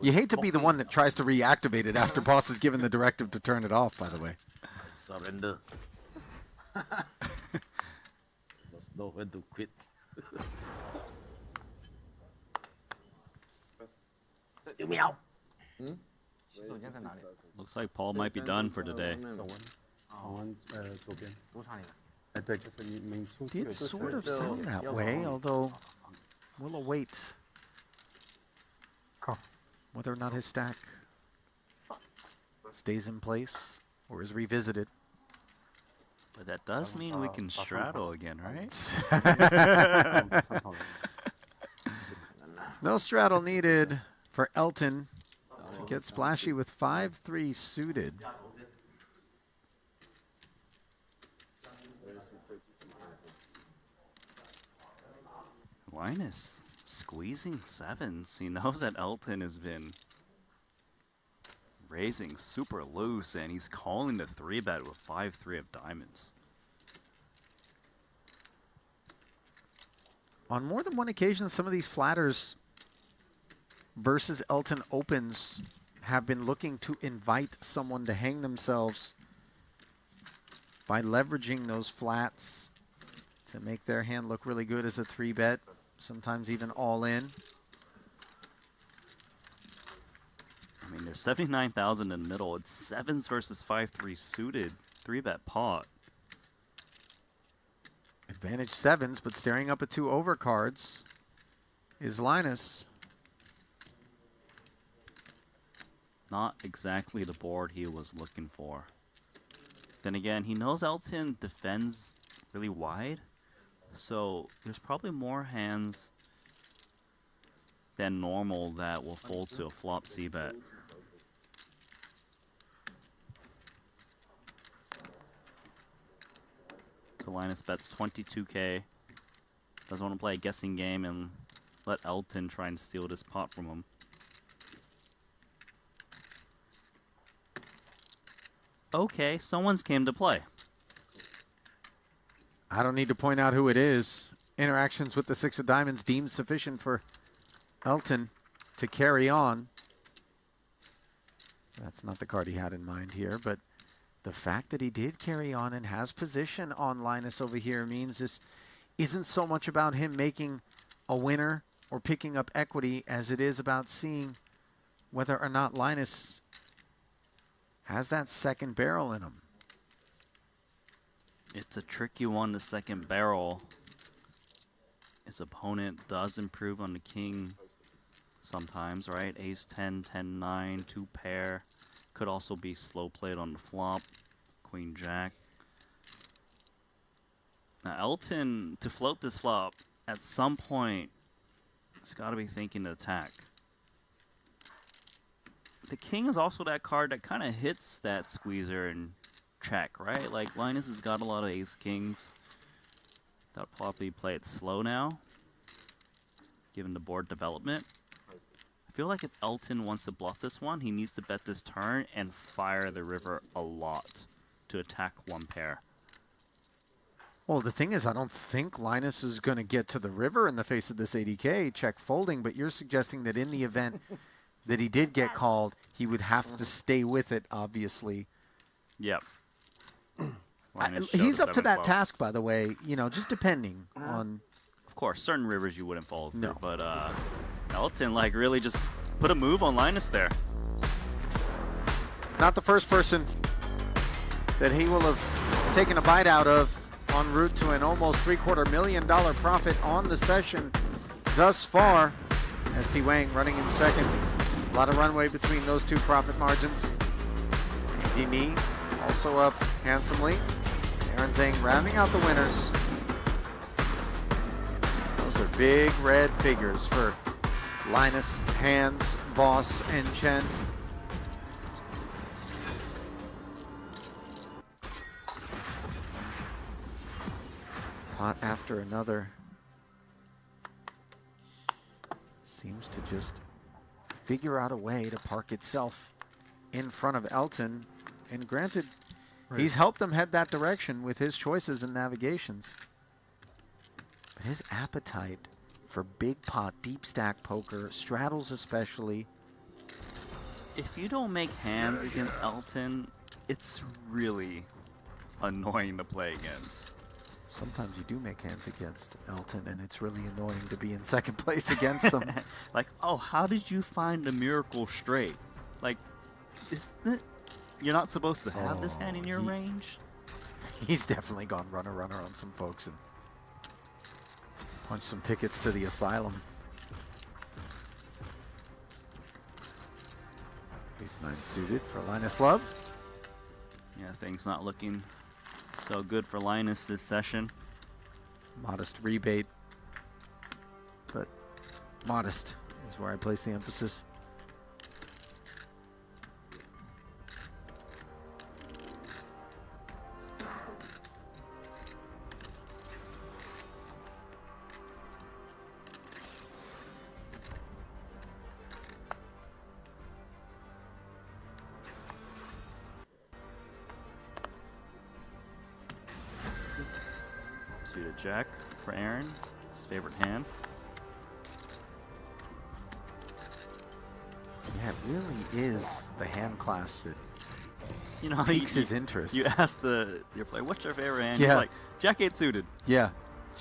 You hate to be the one that tries to reactivate it after boss is given the directive to turn it off, by the way. Surrender. Must know when to quit. Meow. Looks like Paul might be done for today. Did sort of sound that way, although we'll await whether or not his stack stays in place or is revisited. But that does mean we can straddle again, right? No straddle needed for Elton to get splashy with 5-3 suited. Linus squeezing sevens. He knows that Elton has been raising super loose, and he's calling the 3-bet with 5-3 of diamonds. On more than one occasion, some of these flatters versus Elton Opens have been looking to invite someone to hang themselves by leveraging those flats to make their hand look really good as a 3-bet, sometimes even all in. I mean, there's 79,000 in the middle. It's sevens versus 5-3 suited 3-bet pot. Advantage sevens, but staring up at 2 overcards is Linus. Not exactly the board he was looking for. Then again, he knows Elton defends really wide, so there's probably more hands than normal that will fold to a flop c-bet. So Linus bets 22k. Doesn't want to play a guessing game and let Elton try and steal this pot from him. Okay, someone's came to play. I don't need to point out who it is. Interactions with the 6 of diamonds deemed sufficient for Elton to carry on. That's not the card he had in mind here, but the fact that he did carry on and has position on Linus over here means this isn't so much about him making a winner or picking up equity as it is about seeing whether or not Linus has that second barrel in him. It's a tricky one, the second barrel. His opponent does improve on the king sometimes, right? Ace 10, 10, 9, 2 pair. Could also be slow played on the flop. Queen Jack. Now Elton, to float this flop, at some point, he's got to be thinking to attack. The king is also that card that kind of hits that squeezer and check, right? Like Linus has got a lot of ace kings. That'll probably play it slow now, given the board development. I feel like if Elton wants to bluff this one, he needs to bet this turn and fire the river a lot to attack one pair. Well, the thing is, I don't think Linus is going to get to the river in the face of this 80K check folding, but you're suggesting that in the event that he did get called, he would have to stay with it, obviously. Yep. He's up to that task, by the way, you know, just depending on... Of course, certain rivers you wouldn't fall through, No. but Elton, like, really just put a move on Linus there. Not the first person that he will have taken a bite out of en route to an almost $750,000 profit on the session thus far. ST Wang running in second. A lot of runway between those two profit margins. Andy Nee also up handsomely. Aaron Zhang rounding out the winners. Those are big red figures for Linus, Hans, Boss, and Chen. Pot after another. Seems to just figure out a way to park itself in front of Elton. And granted, he's helped them head that direction with his choices and navigations. But his appetite for big pot, deep stack poker, straddles especially, If you don't make hands against Elton, it's really annoying to play against. Sometimes you do make hands against Elton, and it's really annoying to be in second place against them. Like, oh, how did you find a miracle straight? Like, isn't it? You're not supposed to have this hand in your range? He's definitely gone runner on some folks and punched some tickets to the asylum. Ace 9 suited for Linus Love. Yeah, things not looking so good for Linus this session. Modest rebate, but modest is where I place the emphasis. Suited Jack for Aaron, his favorite hand. Yeah, it really is the hand class that You know, piques his interest. You ask your player, what's your favorite hand? Yeah. He's like, Jack 8 suited. Yeah.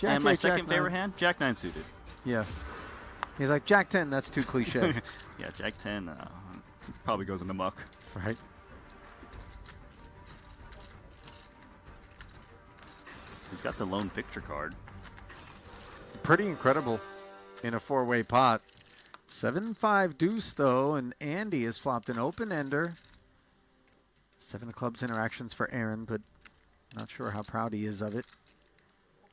And my 8, second Jack favorite 9. hand, Jack 9 suited. Yeah. He's like, Jack 10, that's too cliche. Yeah, Jack 10 probably goes into muck. Right? He's got the lone picture card. Pretty incredible in a four-way pot. 7-5 deuce, though, and Andy has flopped an open-ender. 7 of clubs interactions for Aaron, but not sure how proud he is of it.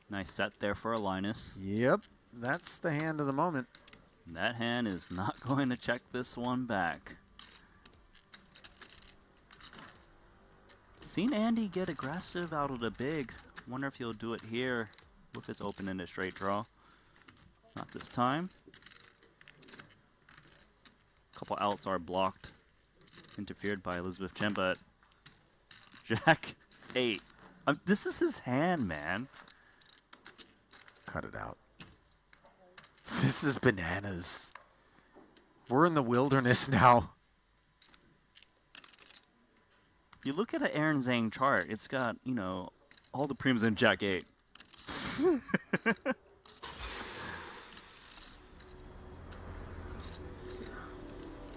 Nice set there for a Linus. Yep, that's the hand of the moment. That hand is not going to check this one back. Seen Andy get aggressive out of the big. Wonder if he'll do it here with his open-ended straight draw. Not this time. Couple outs are blocked, interfered by Elizabeth Chen, but Jack 8. This is his hand, man. Cut it out. This is bananas. We're in the wilderness now. You look at an Aaron Zhang chart, it's got, you know, all the prims in Jack 8.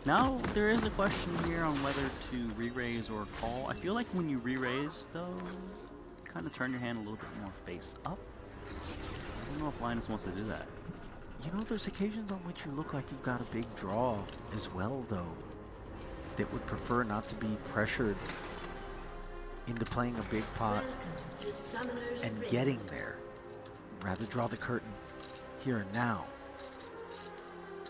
Now, there is a question here on whether to re-raise or call. I feel like when you re-raise, though, you kind of turn your hand a little bit more face up. I don't know if Linus wants to do that. You know, there's occasions on which you look like you've got a big draw as well, though, that would prefer not to be pressured into playing a big pot and getting there. Rather draw the curtain here and now.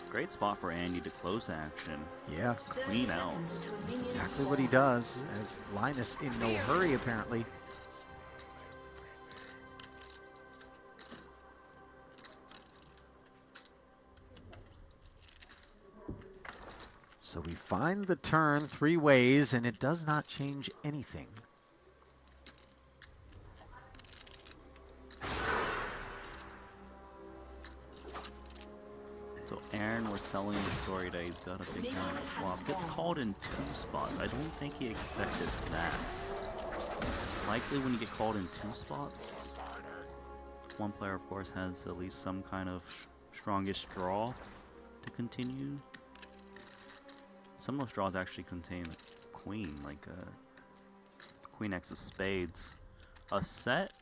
Great spot for Andy to close action. Yeah, Clean outs. that's exactly what he does, as Linus in no hurry, apparently. So we find the turn 3 ways, and it does not change anything. So Aaron was selling the story that he's got a big hand on the flop. Gets called in 2 spots. I don't think he expected that. Likely when you get called in 2 spots, one player of course has at least some kind of strongest draw to continue. Some of those draws actually contain queen, like queen X of spades. A set?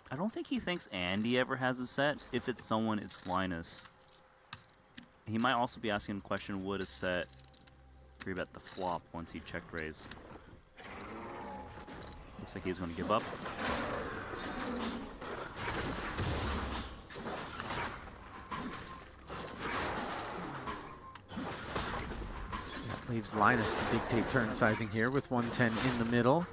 I don't think he thinks Andy ever has a set. If it's someone, it's Linus. He might also be asking the question, would a set 3-bet the flop once he checked raise? Looks like he's going to give up. That leaves Linus to dictate turn sizing here with 110 in the middle.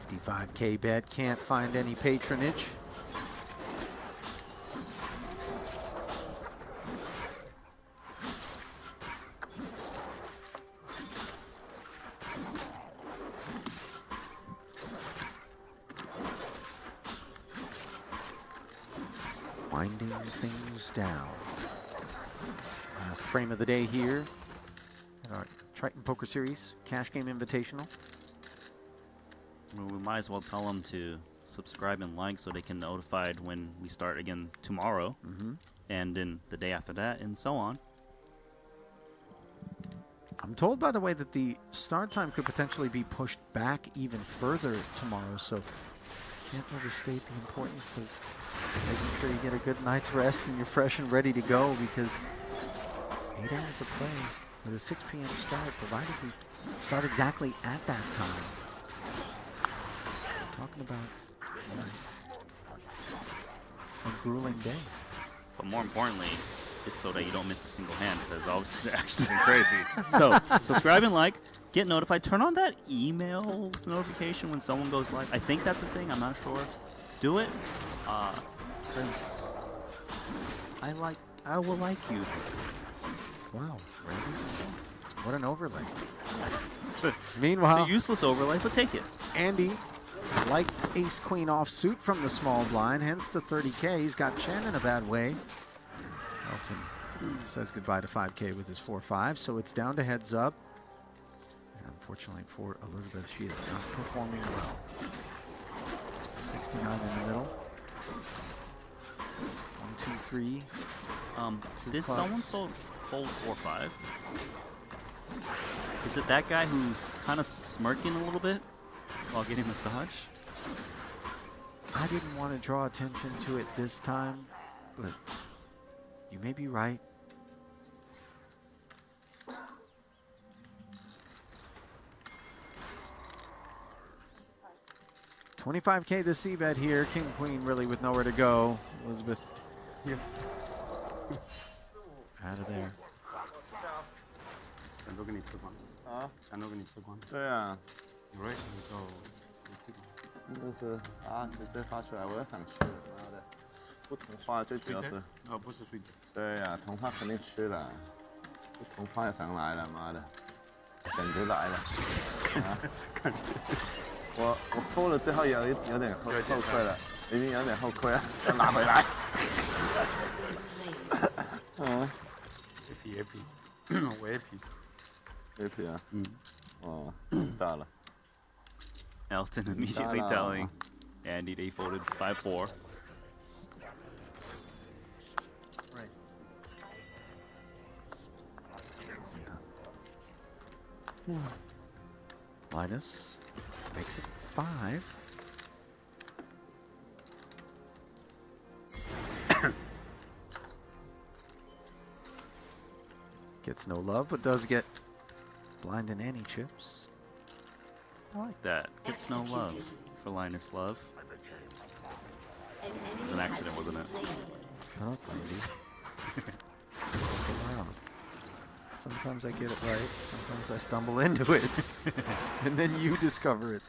$55K bet, can't find any patronage. Winding things down. Last frame of the day here at our Triton Poker Series Cash Game Invitational. Well, we might as well tell them to subscribe and like so they can be notified when we start again tomorrow, and then the day after that, and so on. I'm told, by the way, that the start time could potentially be pushed back even further tomorrow, so can't overstate the importance of making sure you get a good night's rest and you're fresh and ready to go, because 8 hours of play with a 6 p.m. start, provided we start exactly at that time. We're talking about a grueling day. But more importantly, it's so that you don't miss a single hand, because obviously the action's been crazy. So subscribe and like, get notified, turn on that email notification when someone goes live. I think that's a thing, I'm not sure. Do it, because I will like you. Wow, Randy, what an overlay. It's a Meanwhile, useless overlay, but take it. Andy liked ace-queen offsuit from the small blind, hence the 30K. He's got Chen in a bad way. Elton says goodbye to 5K with his 4-5, so it's down to heads up. And unfortunately for Elizabeth, she is not performing well. 69 in the middle. 1, 2, 3. Did club. someone fold 4-5? Is it that guy who's kind of smirking a little bit while getting a massage? I didn't want to draw attention to it this time, but you may be right. $25K the C-bet here. King, queen really with nowhere to go. Elizabeth here. Out of there. 想都给你吃光啊，想都给你吃光对啊，有人你就你吃光真的是啊，直接发出来，我也想吃，妈的，不同花最主要是，不是水饺对呀、同花肯定吃了，不同花也想来了，妈的，感觉来了，啊，我fold了之后有点后悔了，已经有点后悔了，要拿回来。嗯，也皮我也皮没皮啊，哦，大了。 Elton immediately Shut up. telling Andy they folded 5-4. Linus makes it 5. Gets no love, but does get blind and Annie chips. I like that. Gets no love for Linus Love. It was an accident, wasn't it? Shut up, lady. It's allowed. Sometimes I get it right, sometimes I stumble into it. And then you discover it.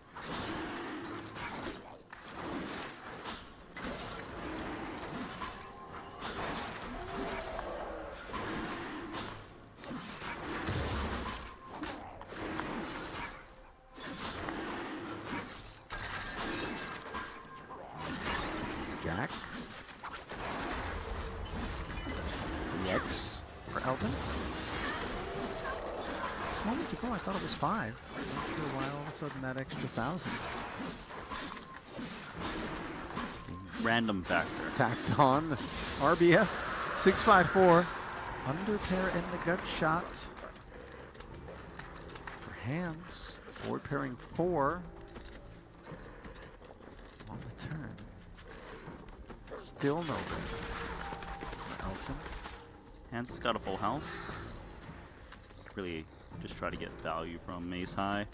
Jack. The X for Elton. Just moments ago, I thought it was 5. After a while, all of a sudden, that extra 1,000 Random factor. tacked on. RBF 654. Under pair in the gut shot. For hands. Board pairing 4. On the turn. Still no good. Elton. Hans has got a full house. Really just try to get value from Ace High.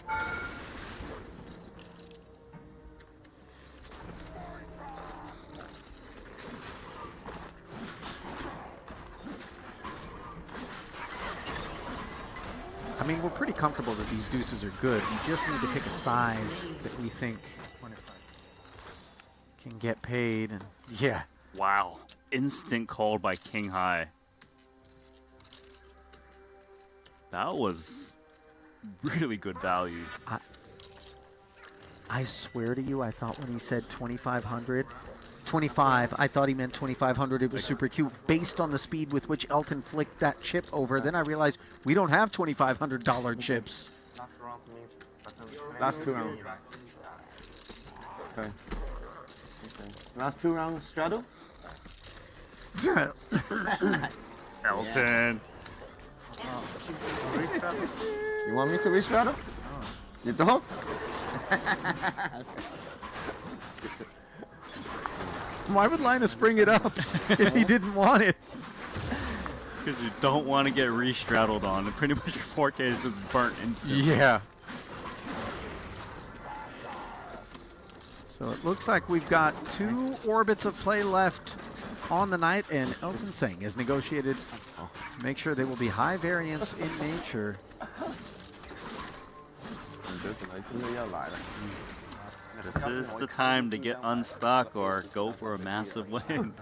I mean, we're pretty comfortable that these deuces are good. We just need to pick a size that we think can get paid. And yeah, Wow. Instant called by King High. That was really good value. I swear to you, I thought when he said 2,500 25. I thought he meant 2500. It was super cute based on the speed with which Elton flicked that chip over. Then I realized we don't have $2,500 chips. Last 2 rounds. Okay. Last 2 rounds, straddle? Elton. You want me to restraddle? You don't? Why would Linus bring it up if he didn't want it? Because you don't want to get re-straddled on. And pretty much your 4K is just burnt instantly. Yeah. So it looks like we've got 2 orbits of play left on the night, and Elton Sang has negotiated to make sure they will be high variance in nature. This is the time to get unstuck or go for a massive win.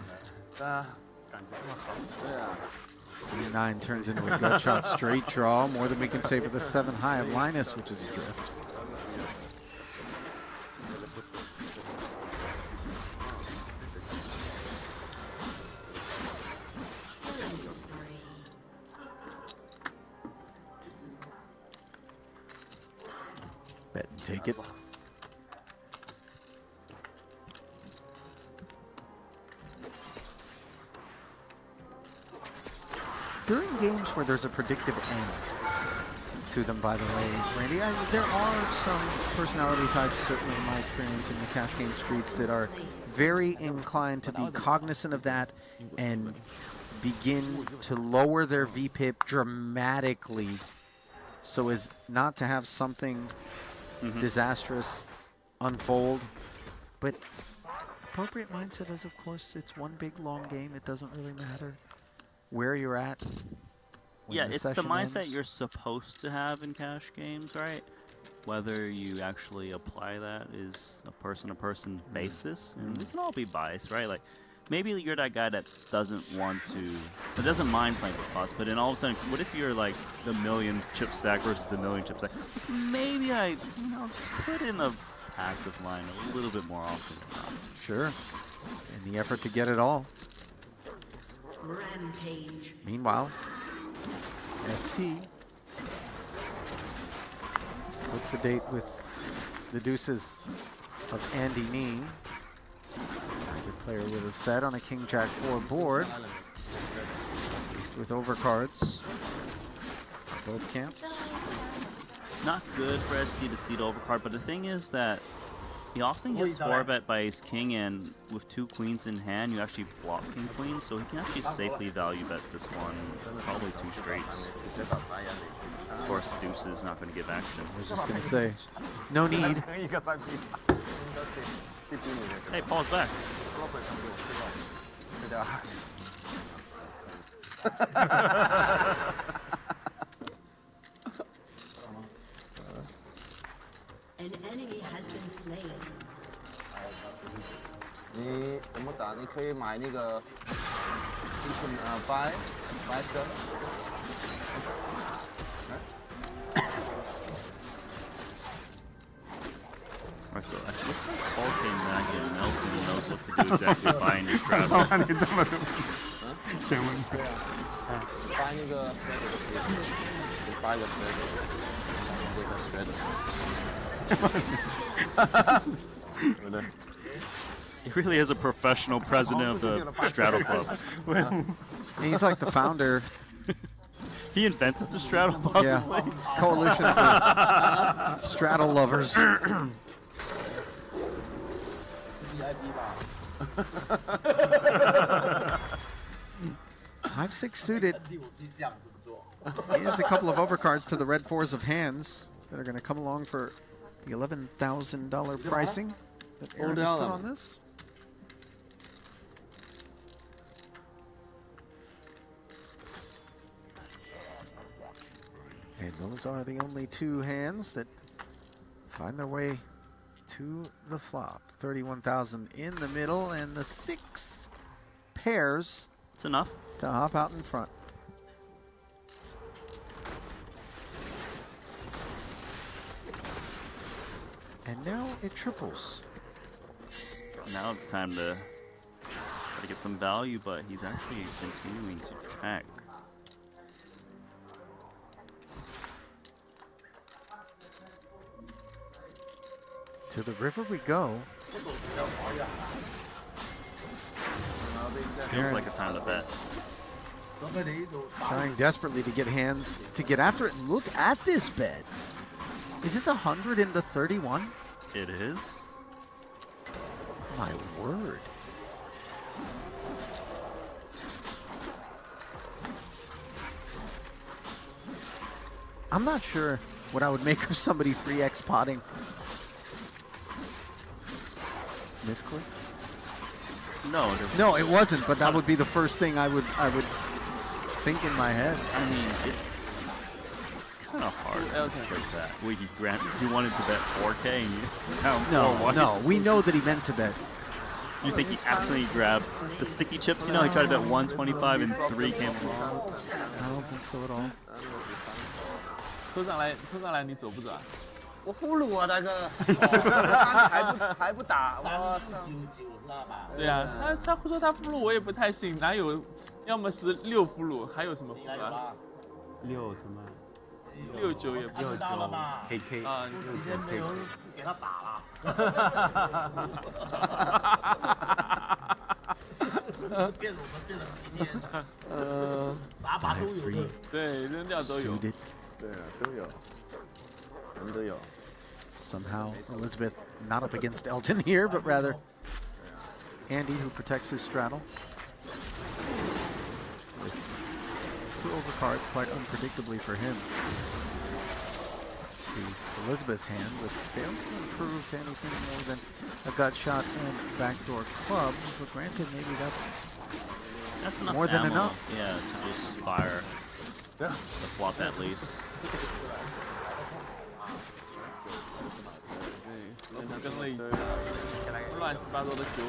9 turns into a gut shot straight draw, more than we can say for the 7 high of Linus, which is a drift. Bet and take it. During games where there's a predictive end to them, by the way, Randy, there are some personality types, certainly in my experience in the cash game streets, that are very inclined to be cognizant of that and begin to lower their VPIP dramatically so as not to have something disastrous unfold. But appropriate mindset is, of course, it's one big long game. It doesn't really matter where you're at. Yeah, it's the session mindset ends. you're supposed to have in cash games, right? Whether you actually apply that is a person-to-person basis, and we can all be biased, right? Like, maybe you're that guy that doesn't want to, that doesn't mind playing with bots, but then all of a sudden, what if you're like the million chip stack versus the million chip stack? Maybe I, put in a passive line a little bit more often. Sure. In the effort to get it all. Rampage. Meanwhile, ST looks a date with the deuces of Andy Nee. Good player with a set on a King Jack 4 board. With overcards. Both camps. Not good for ST to see the overcard, but the thing is that he often gets 4-bet by ace king, and with 2 queens in hand, you actually block king queen, so he can actually safely value bet this one. Probably 2 straights. Of course, deuce is not going to give action. I was just going to say, no need. Hey, Paul's back. An enemy has been slain. 你怎么打？你可以买那个buy sell。 Alright, so actually, looks like Paul came back and Nelson knows what to do exactly behind your strategy. buy 那个 buy 个 对不对？ He really is a professional president of the Straddle Club. He's like the founder. He invented the Straddle, possibly. Yeah. Coalition for straddle lovers. Five, 6 suited. He has a couple of overcards to the red 4s of hands that are going to come along for the $11,000 pricing that Aaron has put on this. And those are the only 2 hands that find their way to the flop. 31,000 in the middle, and the 6 pairs It's enough. to hop out in front. And now it triples. Now it's time to to get some value, but he's actually continuing to check. To the river we go. Feels like a time to bet. Trying desperately to get hands to get after it. Look at this bet. Is this 100 into 31? It is. My word. I'm not sure what I would make of somebody 3x potting. Misclick? No, No, it wasn't, but that would be the first thing I would think in my head. I mean, it's kind of hard to break that. He wanted to bet 4K and you found No, 4 no, whites. we know that he meant to bet. You think he accidentally grabbed the sticky chips? You know, he tried to bet 125 and 3 came along. I don't think so at all. 拖上来，你走不走啊？我呼噜我大哥，还不打，我操！对啊，他说他俘虏我也不太信，哪有？要么是6俘虏，还有什么俘虏啊6什么？69也不69 KK 啊，今天没有给他打了。变我们变成今天，打法都有的。对，扔掉都有。 Suited. 对啊，都有，人都有。 Somehow, Elizabeth not up against Elton here, but rather Andy, who protects his straddle. With 2 overcards, quite unpredictably for him. To Elizabeth's hand, which fails to improve to anything more than a gut shot and backdoor club. But granted, maybe that's enough more than ammo, enough. Yeah, to just fire the flop at least. 跟了一乱七八糟的球。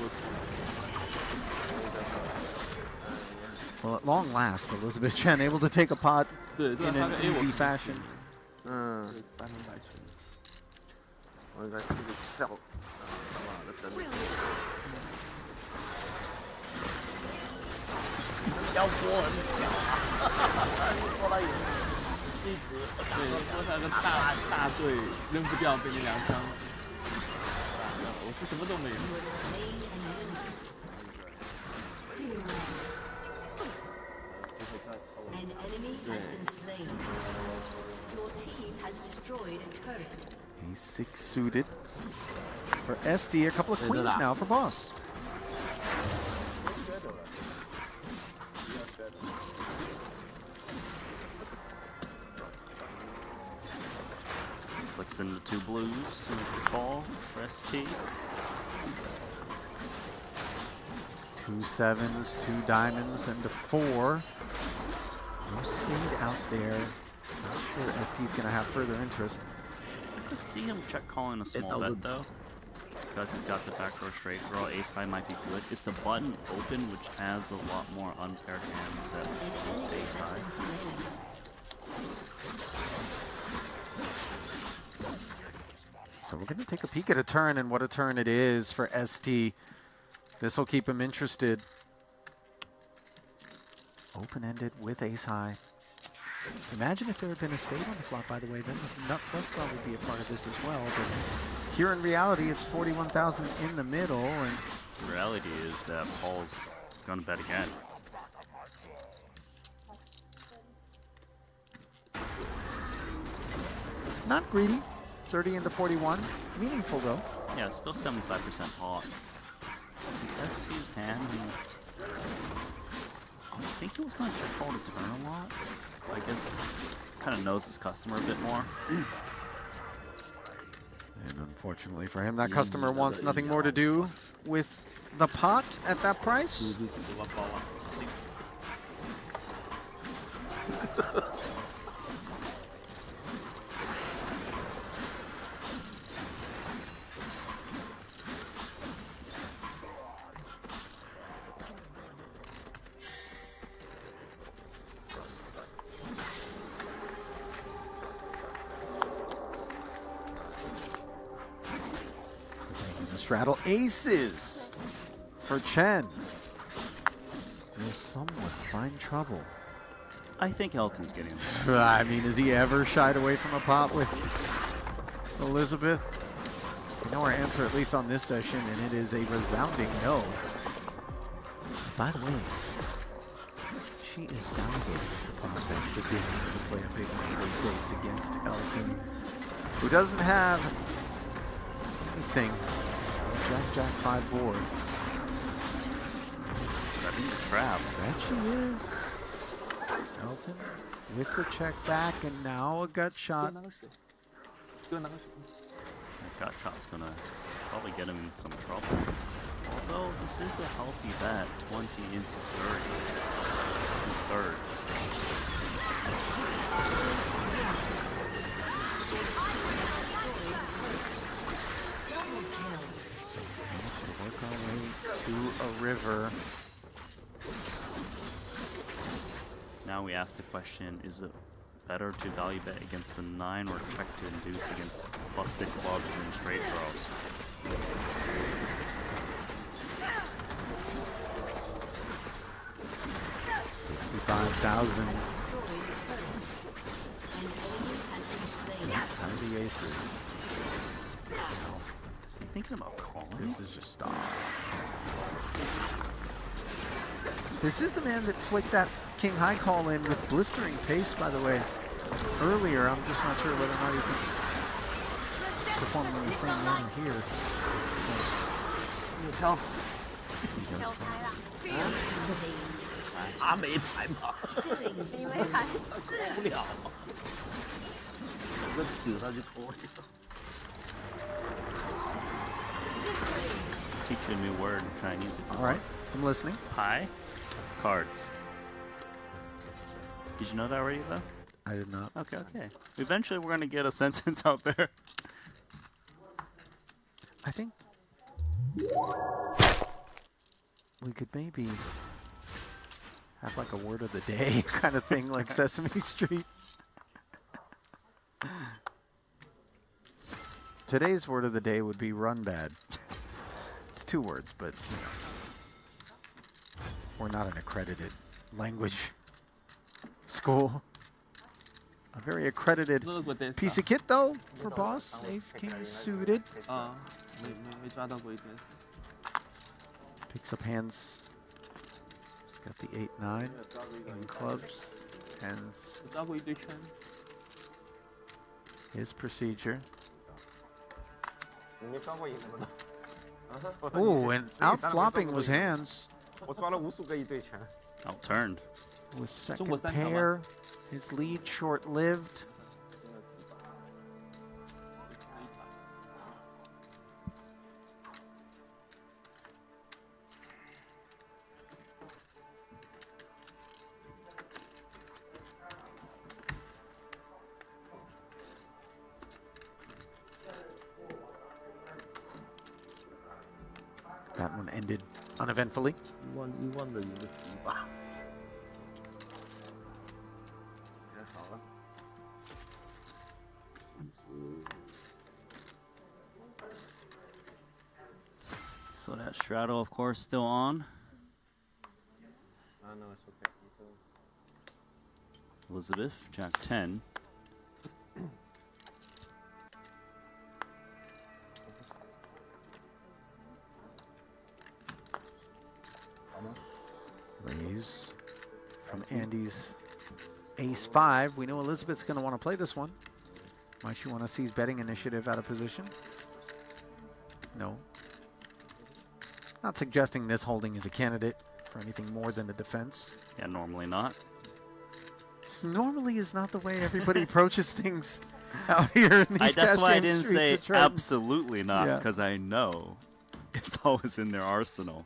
Well, at long last, Elizabeth Chen able to take a pot 对，这 in 发 an 个 easy fashion. 嗯，百分百全。我应该是个笑，他妈的真的。腰波很小啊，说他有一直对，说他个大队扔不掉，被你2枪。我是什么都没有。 An enemy has been slain. Your team has destroyed a turret. He's 6 suited for SD. A couple of queens now for boss. Flicks into 2 blues to make the call for ST. 2 sevens, 2 diamonds, and a 4. No spade out there. Not sure ST's going to have further interest. I could see him check calling a small bet though. Because he's got the backdoor straight draw. Ace high might be good. It's a button open, which has a lot more unpaired hands than An enemy ace has high. been slain. So we're going to take a peek at a turn, and what a turn it is for ST. This will keep him interested. Open-ended with ace high. Imagine if there had been a spade on the flop, by the way, then the nut flush draw would be a part of this as well. But here in reality, it's 41,000 in the middle, and The reality is that Paul's gonna bet again. not greedy. 30 into 41. Meaningful, though. Yeah, it's still 75% pot. ST's hand, I think he was going to check call to turn a lot. I guess kind of knows his customer a bit more. And unfortunately for him, that customer wants nothing more to do with the pot at that price. The straddle aces for Chen. will somewhat find trouble. I think Elton's getting there. I mean, has he ever shied away from a pot with Elizabeth? You know our answer, at least on this session, and it is a resounding no. By the way, she is salivating the prospects of being able to play a big ace against Elton, who doesn't have anything. Jack 5 board. Setting the trap. That she is. Elton with the check back, and now a gut shot. 拿个水，给我拿个水。 That gut shot's gonna probably get him in some trouble. Although this is a healthy bet, 20 into 30. 2/3. So we have to work our way to a river. Now we ask the question, is it better to value bet against the 9 or check to induce against busted clubs and straight draws? $55,000. How are the aces? Is he thinking about calling? This is just stop. This is the man that flicked that king high call in with blistering pace, by the way. Earlier, I'm just not sure whether or not he can perform in the same manner here. 你挑， He goes for it. 他没牌吗？你没牌。无聊。我指他就脱了。 Teach you a new word in Chinese. if you All right, I'm listening. want. Pi? That's cards. Did you know that already, though? I did not. Okay, okay. Eventually, we're gonna get a sentence out there. I think we could maybe have like a word of the day kind of thing, like Sesame Street. Today's word of the day would be run bad. It's 2 words, but you know, we're not an accredited language school. A very accredited 那个 death piece of kit though for boss. Ace King suited. 啊，没抓到过一点。 Picks up hands. He's got the 8-9 in clubs. Hands 我抓过一堆圈。 his procedure. 你没抓过赢什么的？ Oh, and out flopping was hands 我抓了无数个一对拳。 Outturned. with second 中国三条吧。 pair. His lead short-lived. That one ended uneventfully. 1-1的赢个10把。太少了。 So that straddle, of course, still on. No, it's okay. Elizabeth, Jack 10. Raise from Andy's ace 5. We know Elizabeth's going to want to play this one. Might she want to seize betting initiative out of position? No. Not suggesting this holding is a candidate for anything more than a defense. Yeah, normally not. Normally is not the way everybody approaches things out here in these That's cash why I game didn't streets say of Trenton. absolutely not, Yeah. because I know it's always in their arsenal.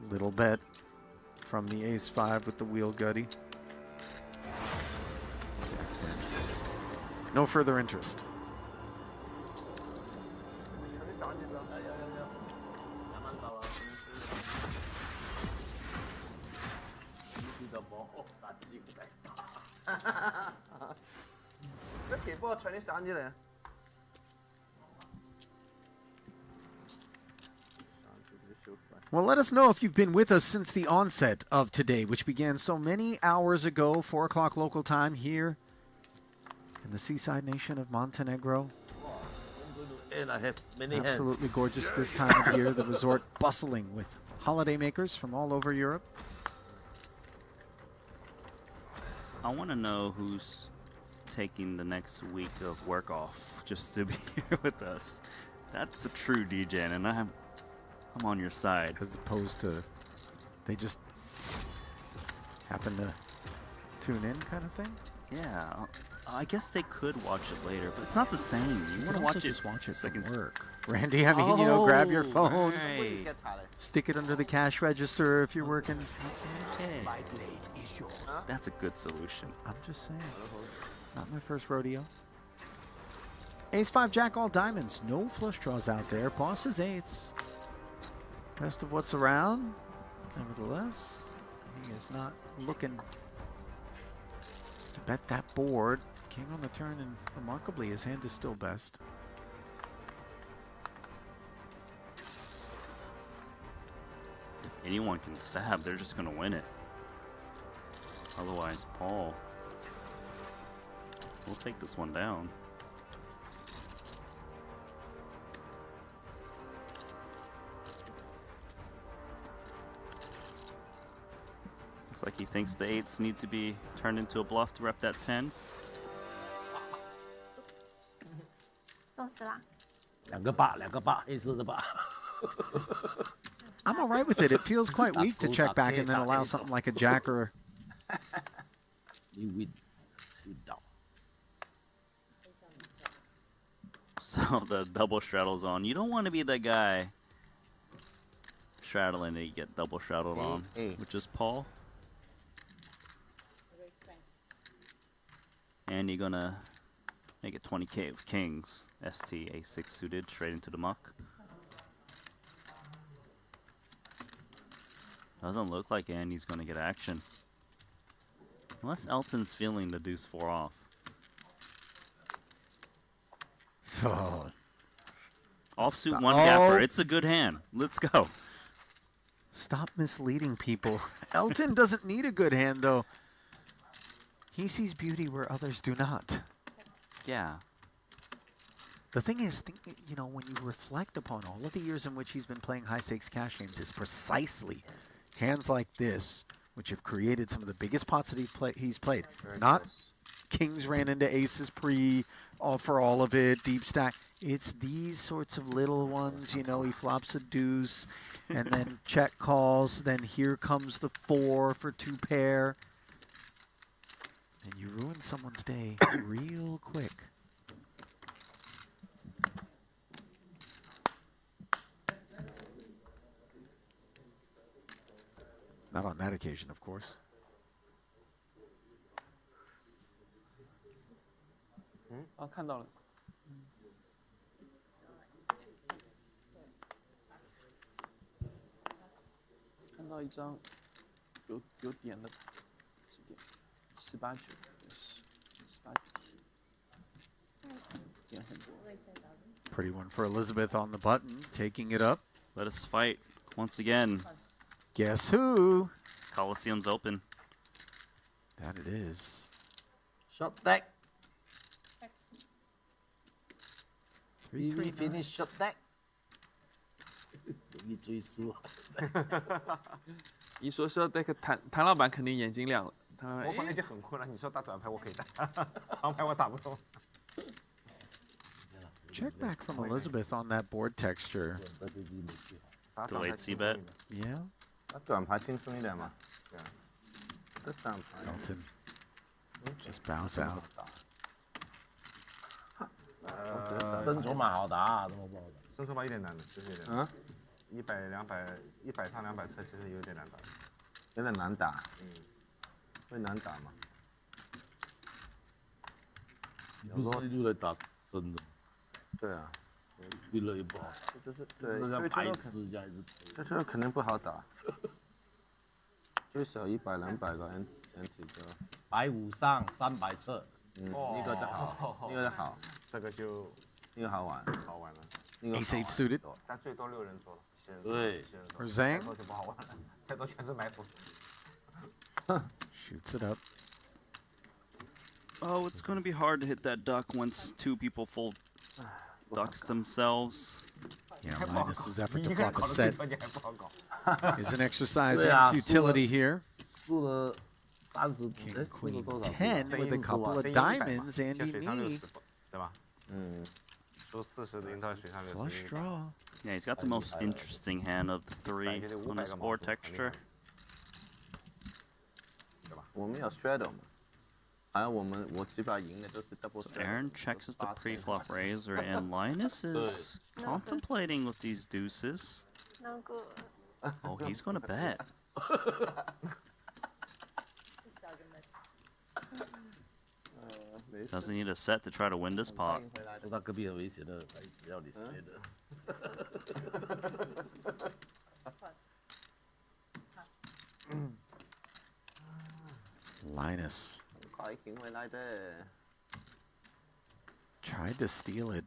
Little bet from the ace 5 with the wheel gutty. No further interest. 你的毛啥机会？一期波搶啲散之嚟。Well, let us know if you've been with us since the onset of today, which began so many hours ago, 4 o'clock local time here in the seaside nation of Montenegro. And I have many hands. Absolutely gorgeous this time of year. The resort bustling with holidaymakers from all over Europe. I want to know who's taking the next week of work off just to be here with us. That's a true DJ, and I'm on your side. As opposed to they just happen to tune in kind of thing. Yeah, I guess they could watch it later, but it's not the same. You want to watch it. Just watch it from second. work. Randy, I mean, you know, grab your phone, Right. stick it under the cash register if you're working. Okay. That's a good solution. I'm just saying. Not my first rodeo. Ace 5 Jack all diamonds. No flush draws out there. Boss is eights. Best of what's around. Nevertheless, he is not looking to bet that board. King on the turn, and remarkably, his hand is still best. If anyone can stab, they're just gonna win it. Otherwise, Paul will take this one down. Looks like he thinks the eights need to be turned into a bluff to rep that 10. 中死啦！ 2个8，2个8，黑色的8。 I'm all right with it. It feels quite weak to check back and then allow something like a jack or You win. You down. So the double straddle's on. You don't want to be the guy straddling and you get double straddled on, which is Paul. And you're gonna make it 20k with kings. ST A6 suited straight into the muck. Doesn't look like Andy's gonna get action. Unless Elton's feeling the deuce 4 off. oh, Offsuit one gapper. It's a good hand. Let's go. stop misleading people. Elton doesn't need a good hand though. He sees beauty where others do not. Yeah. The thing is, you know, when you reflect upon all of the years in which he's been playing high-stakes cash games, it's precisely hands like this which have created some of the biggest pots that he's played. Not kings ran into aces for all of it, deep stack. It's these sorts of little ones, you know, he flops a deuce, and then check calls, then here comes the 4 for 2 pair. And you ruin someone's day real quick. Not on that occasion, of course. Hmm? 啊，看到了。看到一张有点的，几点？18、9、18、9，点很多。 Pretty one for Elizabeth on the button, taking it up. Let us fight once again. Guess who? Coliseum's open. That it is. Shot deck. 3-3 finish shot deck. 容易追输。一说 shot deck， 谭老板肯定眼睛亮了。我本来就很困了，你说打短牌我可以打，长牌我打不动。 Check back from Elizabeth on that board texture. Delayed C bet. Yeah. 打短牌轻松一点嘛。对啊。这三牌。 Elton just bows out. 伸手马好打，怎么不好打？伸手把有点难的，就是有点。嗯。100、200、100上200侧，其实有点难打。有点难打。嗯。会难打吗？你不是一路在打深的？对啊。晕了也不好打。就是对，那像因为白痴这样一直这车肯定不好打。最少100、200个 NT 就。白5上300侧。那个的好，那个的好，这个就那个好玩，好玩了，那个好 Ace 8玩 suited 但最多6人桌了，7人桌对7人 for 桌， Zhang. 再多就不好玩了，再多全是埋伏。 Shoots it up. Oh, it's gonna be hard to hit that duck once 2 people full ducks themselves. Yeah, Linus's effort to 一个人 flop a 搞得 set 最关键还不好搞。 is an exercise 对 in 啊， futility here. 输了30， King 输了 Queen 多少？ 10 with a couple of 100 diamonds. 先 Andy 水上 Nee. 60分，对吧？嗯，输40的赢到水上60。 Flush draw. Yeah, he's got the most interesting hand of the 3 on his board texture. 我们有 shadow 嘛，还有我几把赢的都是 double So shadow。 Aaron checks the pre-flop razor, and Linus is contemplating with these deuces. No good. Oh, he's gonna bet. Doesn't need a set to try to win this pot. 他隔壁很危险的，只要你学的。 Linus 快赢回来的。 tried to steal it.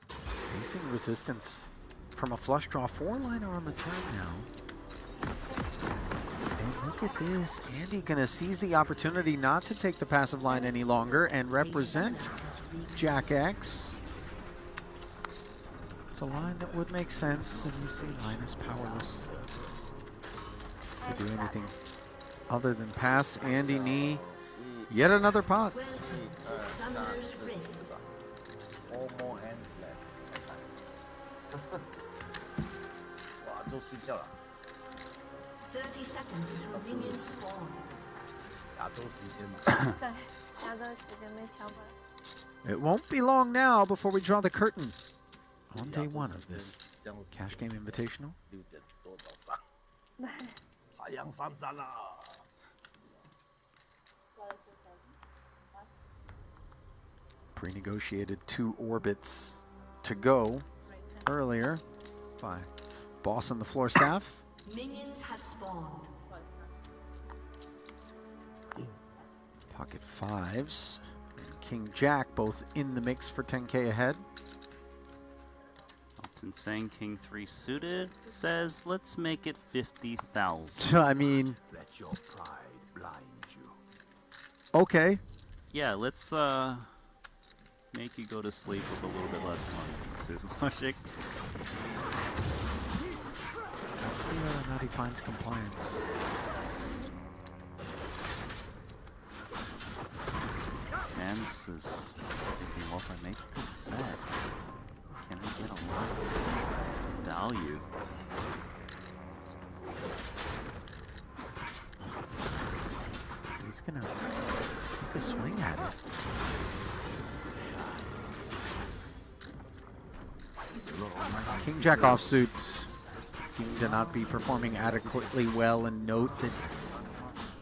Facing resistance from a flush draw 4-liner on the turn now. And look at this. Andy gonna seize the opportunity not to take the passive line any longer and represent Jack X. It's a line that would make sense, and you see Linus powerless to do anything other than pass Andy Nee yet another pot. Welcome to Summoner's Rift. All more hands left。哇，都睡觉了， 30 seconds until minions spawn. 亚洲时间嘛。对，亚洲时间没调过来。 It won't be long now before we draw the curtain on day 1 of this 这样 Cash Game Invitational. 6点多早上，太阳上山了。 Pre-negotiated 2 orbits to go earlier by Boss and the floor staff. Minions have spawned. Pocket 5s and King Jack both in the mix for 10K ahead. Elton saying King 3 suited says, let's make it 50,000. I mean, Let your pride blind you. okay. Yeah, let's make you go to sleep with a little bit less money. This is logic. Let's see whether or not he finds compliance. Mans is thinking, well, if I make this set, can I get a lot of value? He's gonna take a swing at it. King Jack offsuit seemed to not be performing adequately well, and note that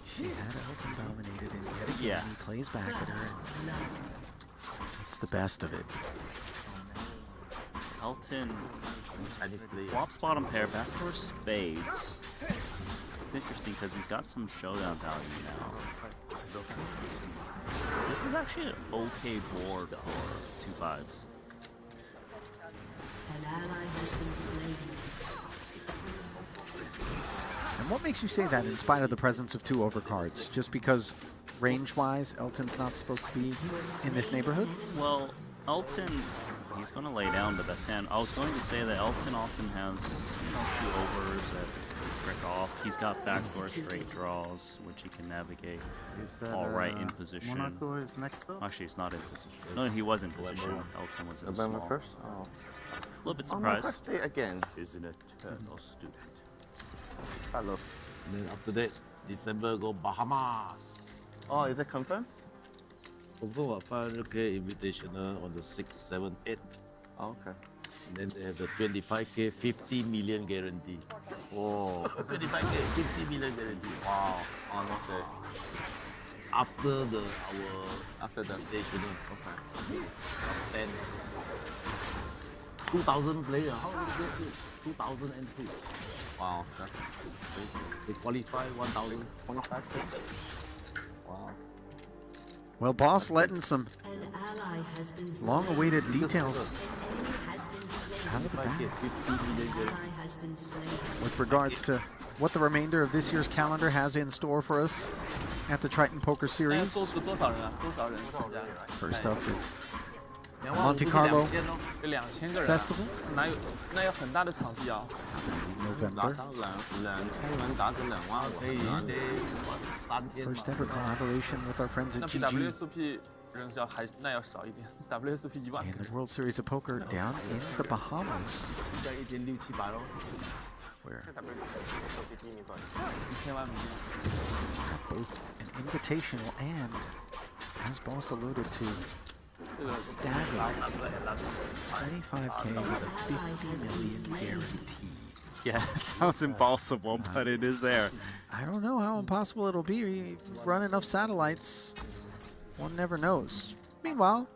she had Elton dominated, and yet again Yeah. he plays back at her, and it's the best of it. Elton Chinese player. flops bottom pair back for spades. It's interesting because he's got some showdown value now. This is actually an okay board for 2 5s. An ally has been slain. And what makes you say that in spite of the presence of 2 overcards? Just because range-wise, Elton's not supposed to be in this neighborhood? Well, Elton, he's going to lay down, but that's hand. I was going to say that Elton often has 2 overs that break off. He's got backdoor straight draws, which he can navigate all right in position. Monaco is next up. Actually, he's not in position. No, he was in position. Elton was in November small. 1st? Oh. A little bit On my surprised. birthday again. Is an eternal student. Hello. And then after that, December go Bahamas. Oh, is it confirmed? Confirm a 500K invitational on the 6th, 7th, 8th. Oh, okay. And then they have the 25K, 50 million guarantee. Oh. 25K, 50 million guarantee. Wow. Oh, okay. After After the invitational, okay. 10. 2,000 players. How do you get it? 2,000 entries. Wow. They qualify 1,000. 25K. Wow. Well, boss letting some An ally has been slain. long-awaited details An enemy has been slain. out of the bag An ally has been slain. with regards to what the remainder of this year's calendar has in store for us at the Triton Poker 现在 Series. 多多少人啊？多少人参加？ First up is 25000 Monte Carlo 有2000个人、啊。 Festival, 那有很大的场地啊。 打 November. 到2000人打成2万可以5得3天嘛 First ever collaboration with our friends 那 at 比 GG WSOP 人要少一点，WSOP 1万 in 个 the World Series of Poker down in the Bahamas, 应该1天6、700咯。 where 1000万美金。 both an invitational and, as boss alluded to, 这个 staggering 25K with a 50 million guarantee. Yeah, it sounds impossible, but it is there. I don't know how impossible it'll be. You run enough satellites, one never knows. Meanwhile,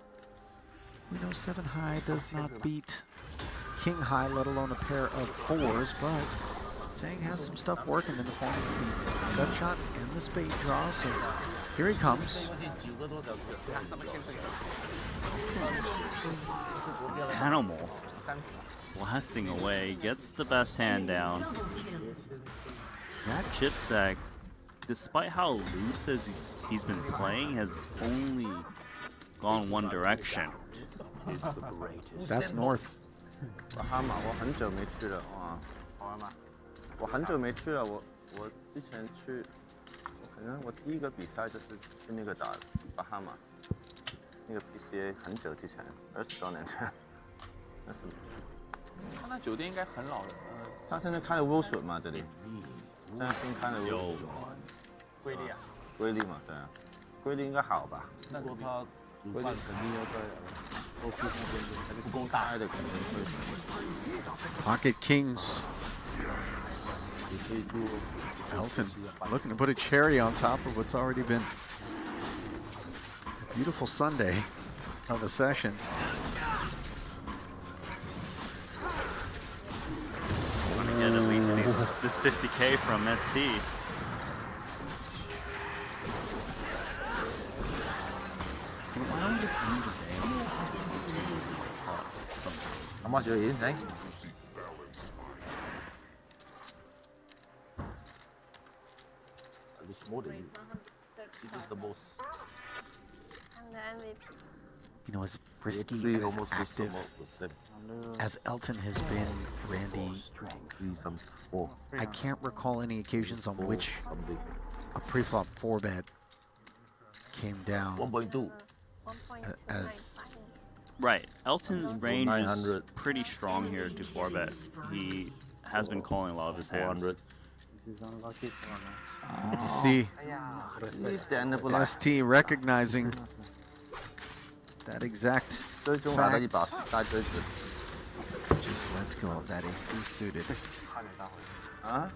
we know 7 high does not beat king high, let alone a pair of 4s, but Sang has some stuff working in the form of the gut shot and the spade draw, so here he comes. 过去9个多小时。 Animal blasting away, gets the best hand down. Double kill. That chip stack, despite how loose as he's been playing, has only gone one direction. That's north. 巴哈马，我很久没去了，哇，好玩吗？我很久没去了，我之前去，可能我第一个比赛就是去那个打巴哈马，那个 PCA 很久之前，20多年前，那什么？他那酒店应该很老了。他现在开了 Wilson 嘛，这里，现在新开了 Wilson，瑰丽啊，瑰丽嘛，对啊，瑰丽应该好吧？那说他煮饭肯定要在后厨那边还是不够大的肯定会。 Pocket Kings. 也可以做 Elton looking to put a cherry on top of what's already been a beautiful Sunday of a session. Want to get at least this 50K from ST. 阿媽小顯仔， It's more than you. It is the most. I'm the MVP. You know, as frisky Three and as almost active the same. as Elton has been, Randy, 3 some 4 I can't recall any occasions on which something. a pre-flop 4-bet came down 1.2. 1.2 as Right, Elton's range is 900. pretty strong here to 4-bet. He has been calling a lot of his hands. 400. you see 一点都不来， ST recognizing that exact 最终拿了一 fact. 把大锥子。 Just let's go. That is still suited. 啊？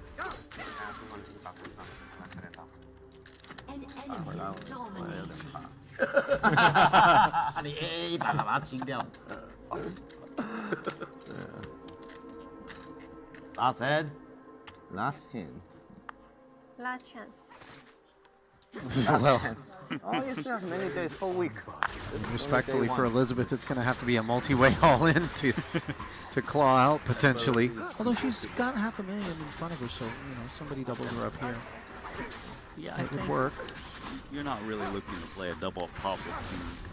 An enemy is dominating. 你 AA 100把它清掉。Last hand. Last hand. Last chance. Well, Oh, you still have many days, whole week. respectfully for Elizabeth, it's going to have to be a multi-way all-in to claw out potentially. Although she's got $500,000 in front of her, so you know somebody doubles her up here. Yeah, I It would think work. you're not really looking to play a double up top with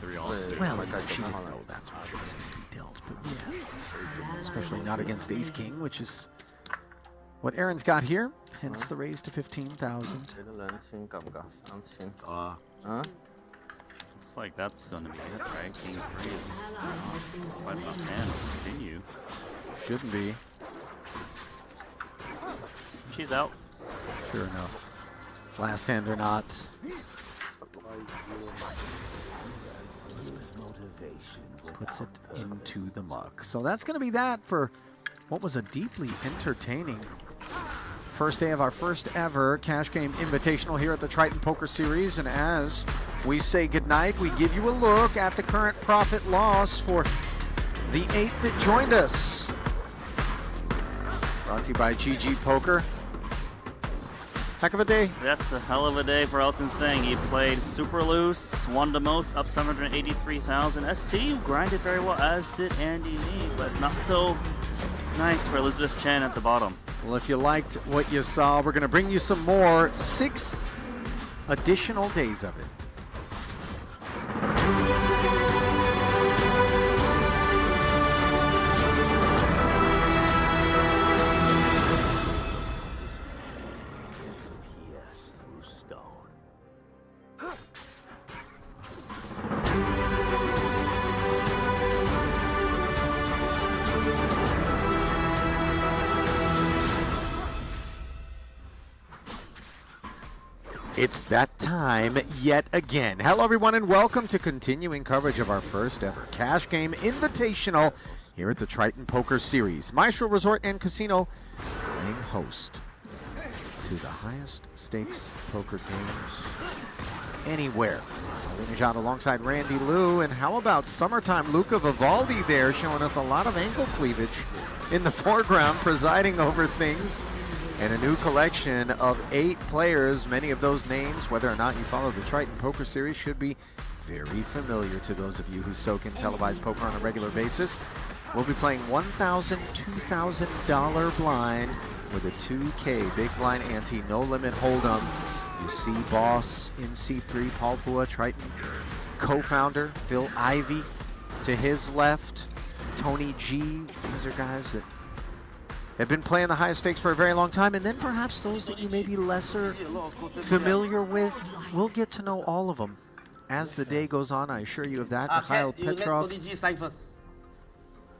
2-3 offsuit. Well, she didn't know that's what she was going to be dealt, but yeah, especially not against Ace King, which is what Aaron's got here. Hence the raise to 15,000. 你的人情夠唔夠？3000。夠啦。啊？ Looks like that's gonna be it, right? King 3 is quite enough hand to continue. Shouldn't be. She's out. Sure enough. Last hand or not. Puts it into the muck. So that's going to be that for what was a deeply entertaining first day of our first ever Cash Game Invitational here at the Triton Poker Series. And as we say goodnight, we give you a look at the current profit loss for the 8 that joined us. Brought to you by GG Poker. Heck of a day. That's a hell of a day for Elton Sang. He played super loose, won the most, up 783,000. ST grinded very well, as did Andy Nee, but not so nice for Elizabeth Chen at the bottom. Well, if you liked what you saw, we're going to bring you some more. 6 additional days of it. Yes, through stone. It's that time yet again. Hello, everyone, and welcome to continuing coverage of our first ever Cash Game Invitational here at the Triton Poker Series. Maestro Resort and Casino playing host to the highest stakes poker games anywhere. Ali Najad alongside Randy Liu, and how about summertime Luca Vivaldi there, showing us a lot of ankle cleavage in the foreground, presiding over things. And a new collection of 8 players. Many of those names, whether or not you follow the Triton Poker Series, should be very familiar to those of you who soak in televised poker on a regular basis. We'll be playing $1,000, $2,000 blind with a 2K big blind ante, no limit hold'em. You see Boss in C3, Paul Pua, Triton co-founder, Phil Ivey to his left, Tony G. These are guys that have been playing the highest stakes for a very long time, and then perhaps those that you may be lesser familiar with. We'll get to know all of them as the day goes on, I assure you of that. Mikhail Petrov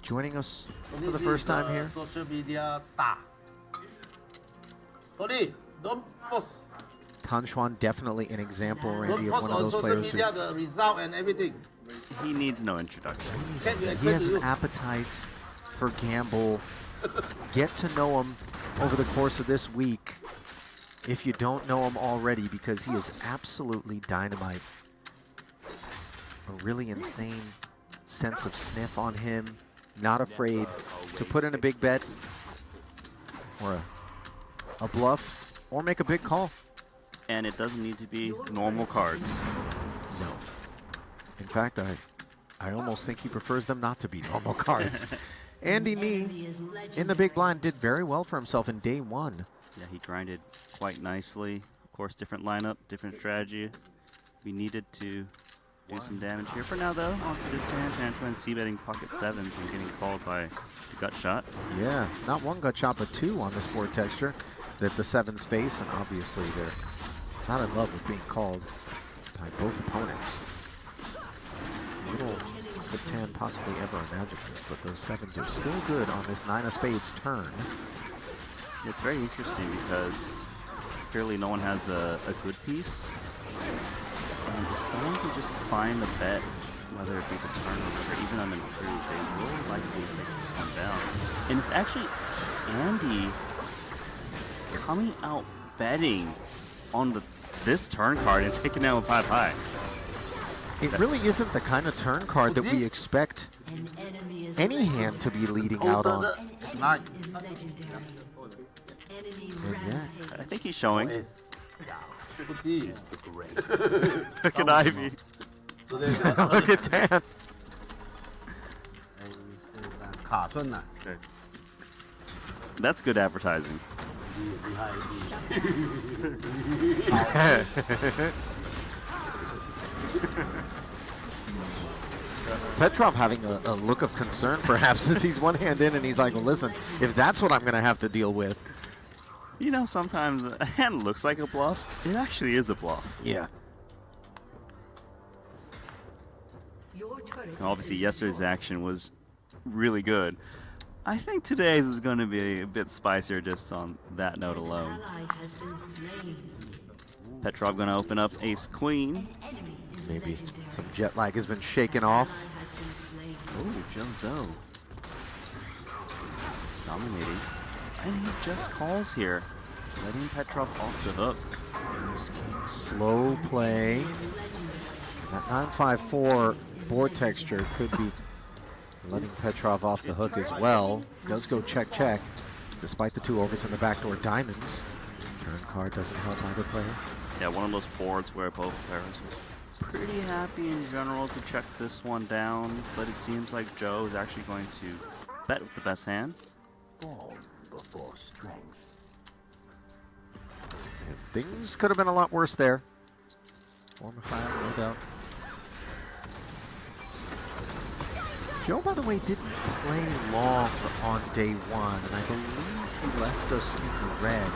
joining us for the first time here. Social media star. Tony, don't post. Tan Xuan, definitely an example, Randy, Don't of post one of on those social players media who the result and everything. He needs no introduction. Can't you he explain has to an you? appetite for gamble. Get to know him over the course of this week if you don't know him already, because he is absolutely dynamite. A really insane sense of sniff on him. Not afraid to put in a big bet or a bluff or make a big call. And it doesn't need to be normal cards. No. In fact, I almost think he prefers them not to be normal cards. Andy Nee in the big blind did very well for himself in day 1. Yeah, he grinded quite nicely. Of course, different lineup, different strategy. We needed to do some damage here. For now, though, onto this hand, Tantruan c-betting pocket 7s and getting called by the gut shot. Yeah, not one gut shot, but 2 on this board texture that the 7s face, and obviously they're not in love with being called by both opponents. Little could Tan possibly ever imagine this, but those 7s are still good on this 9 of spades turn. It's very interesting because clearly no one has a good piece. And if someone can just find a bet, whether it be the turn or even on an improve, they will likely take this one down. And it's actually Andy coming out betting on this turn card and taking down with 5 high. It really isn't the kind of turn card that we expect An enemy is any hand to be leading out on. Nice. is legendary. Enemy And yeah, rampage. I think he's showing. Yes. Fuji. Look at Ivy. look at Tan. 卡村呐， That's good advertising. 厉害厉害。 Petrov having a look of concern, perhaps, as he's one hand in and he's like, well, listen, if that's what I'm going to have to deal with. You know, sometimes a hand looks like a bluff. It actually is a bluff. Yeah. Your turret And has obviously, been yesterday's destroyed. action was really good. I think today's is going to be a bit spicier just on that note An alone. ally has been slain. Petrov going to open up ace-queen. An enemy is Maybe legendary. some jet lag has been shaken An off. ally has been slain. Oh, Joe dominating. And he just calls here, letting Petrov off the hook. Slow play. That 954 board texture could be letting Petrov off the hook as well. Does go check, check, despite the 2 overs in the backdoor diamonds. Turn card doesn't help either player. Yeah, one of those boards where both players are pretty happy in general to check this one down, but it seems like Joe is actually going to bet with the best hand. Form before strength. And things could have been a lot worse there. Form of fire, no doubt. Joe, by the way, didn't play long on day one, and I believe he left us in the red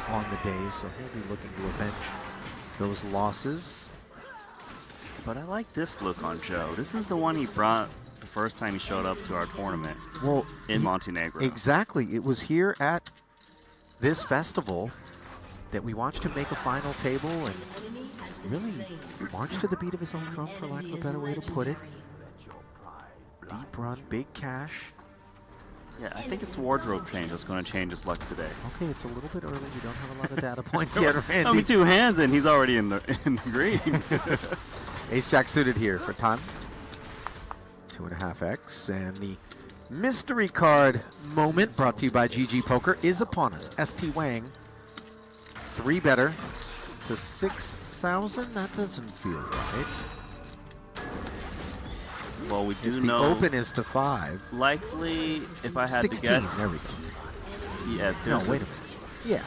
on the day, so he'll be looking to avenge those losses. But I like this look on Joe. This is the one he brought the first time he showed up to our tournament Well, in Montenegro. Exactly. It was here at this festival that we watched him make a final table and Enemy has been really slain. march to the beat of his own drum, for lack of a better way to put it. Let your pride Deep run, big cash. Yeah, I think it's wardrobe change that's going to change his luck today. Okay, it's a little bit early. We don't have a lot of data points yet, Only Randy. 2 hands and he's already in the green. Ace Jack suited here for Tan. 2.5x. And the mystery card moment brought to you by GG Poker is upon us. ST Wang, 3 better to 6,000. That doesn't feel right. Well, we do If the know open is to 5. likely, if I had 16. to guess, There we go. yeah, No, there's wait a minute. Yeah.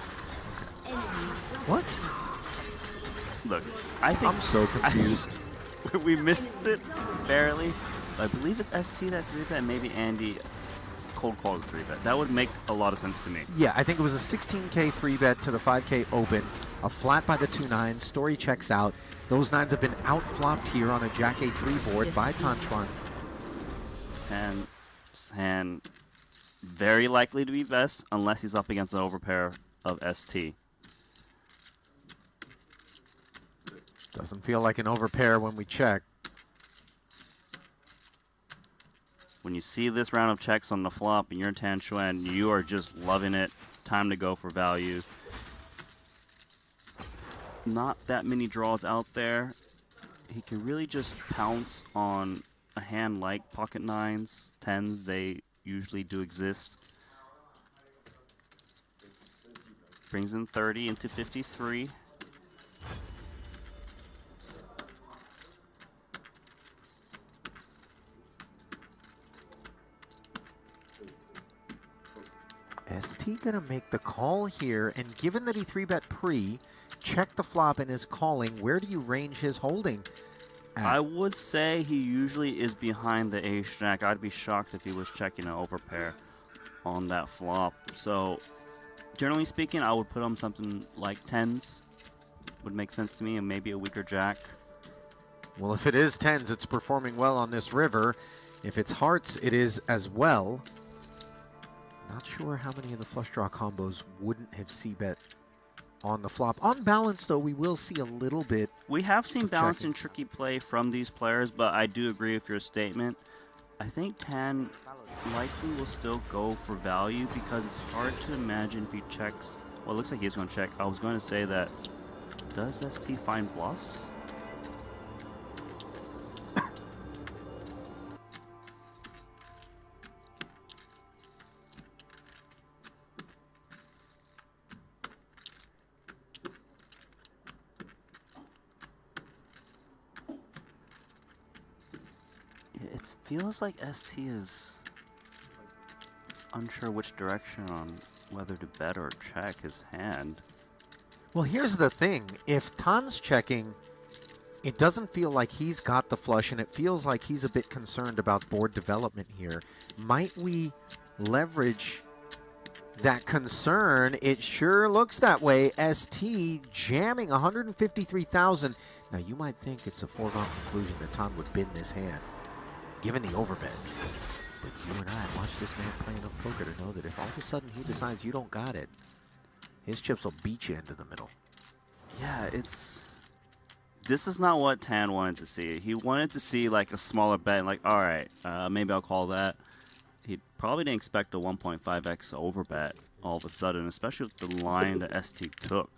What? Look, I think I'm so confused. we missed it barely. I believe it's ST that 3-bet, maybe Andy cold called the 3-bet. That would make a lot of sense to me. Yeah, I think it was a 16K 3-bet to the 5K open. A flat by the 2-9. Story checks out. Those 9s have been outflopped here on a Jack A3 board by Tanchuan. And hand very likely to be best unless he's up against an overpair of ST. Doesn't feel like an overpair when we check. When you see this round of checks on the flop and you're Tan Xuan, you are just loving it. Time to go for value. Not that many draws out there. He can really just pounce on a hand like pocket 9s, 10s. They usually do exist. Brings in 30 into 53. ST gonna make the call here, and given that he 3-bet pre, check the flop and is calling, where do you range his holding at? I would say he usually is behind the ace jack. I'd be shocked if he was checking an overpair on that flop. So, generally speaking, I would put him something like 10s. Would make sense to me, and maybe a weaker jack. Well, if it is 10s, it's performing well on this river. If it's hearts, it is as well. Not sure how many of the flush draw combos wouldn't have C-bet on the flop. On balance, though, we will see a little bit. We have seen balanced Checking. and tricky play from these players, but I do agree with your statement. I think Tan likely will still go for value because it's hard to imagine if he checks. Well, it looks like he's going to check. I was going to say that. Does ST find bluffs? It feels like ST is unsure which direction on whether to bet or check his hand. Well, here's the thing. If Tan's checking, it doesn't feel like he's got the flush, and it feels like he's a bit concerned about board development here. Might we leverage that concern? It sure looks that way. ST jamming 153,000. Now, you might think it's a foregone conclusion that Tan would bin this hand, given the overbet. But you and I watch this man play enough poker to know that if all of a sudden he decides you don't got it, his chips will beat you into the middle. Yeah, this is not what Tan wanted to see. He wanted to see like a smaller bet, like, all right, maybe I'll call that. He probably didn't expect a 1.5x overbet all of a sudden, especially with the line that ST took.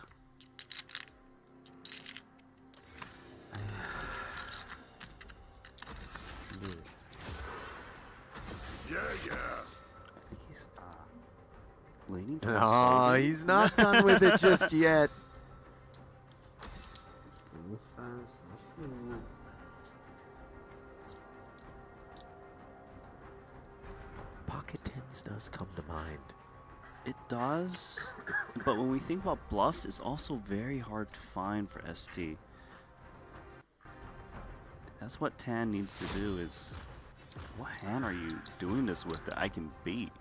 I think he's Leaning towards Oh, folding. he's not done with it just yet. 03、04。 Pocket tens does come to mind. It does, but when we think about bluffs, it's also very hard to find for ST. That's what Tan needs to do is, what hand are you doing this with that I can beat?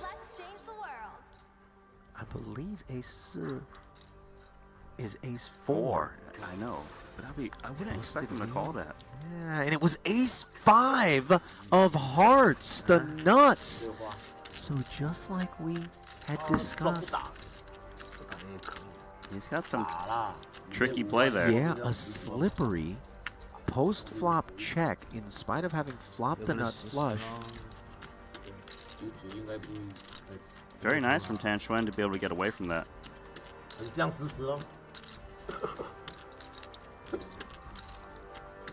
Let's change the world. I believe ace is ace 4. I know, but I wouldn't expect him to call that. Yeah, and it was ace 5 of hearts, the nuts. So just like we had 不 discussed. 打，不打也可以。 He's got some 打啦。 tricky play there. Yeah, a slippery post-flop check in spite of having flopped the nut flush. 九应该不会。 Very nice from Tan Xuan to be able to get away from that. 很像实时哦。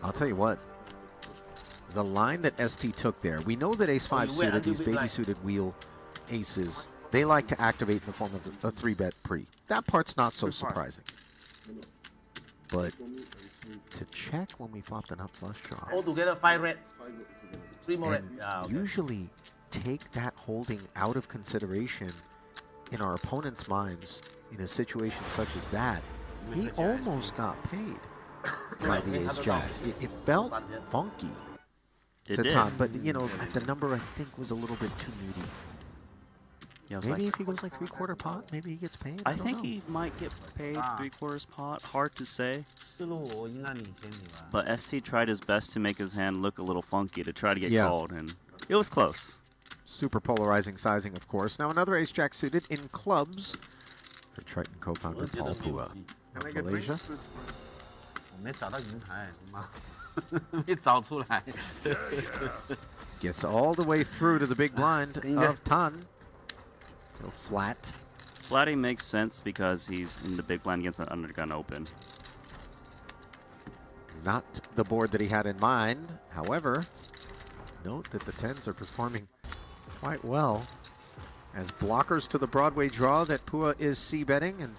I'll tell you what. The line that ST took there, we know that ace 5 you went suited, and you these went baby like- suited wheel aces, they like to activate in the form of a 3-bet pre. That part's not so surprising. But to check when we flop the nut flush draw, All together 5 reds. 3 more red. and Ah, okay. usually take that holding out of consideration in our opponent's minds in a situation such as that, he almost got paid by the ace jack. It felt funky It to did. Todd, but you know, the number I think was a little bit too meaty. Yeah, I was Maybe like, if he goes like 3/4 pot, maybe he gets paid. I don't think know. he might get paid 3/4 pot. Hard to say. 思路我应该领先你吧？ But ST tried his best to make his hand look a little funky to try to get Yeah. called, and it was close. Super polarizing sizing, of course. Now another ace jack suited in clubs for Triton co-founder 我觉 Paul 得没有 Pua 戏。 of Malaysia. 我没找到银牌，妈，没找出来。 Gets all the way through to the big blind of Tan. Go flat. Flatting makes sense because he's in the big blind against an undergun open. Not the board that he had in mind. However, note that the tens are performing quite well as blockers to the Broadway draw that Pua is c-betting, and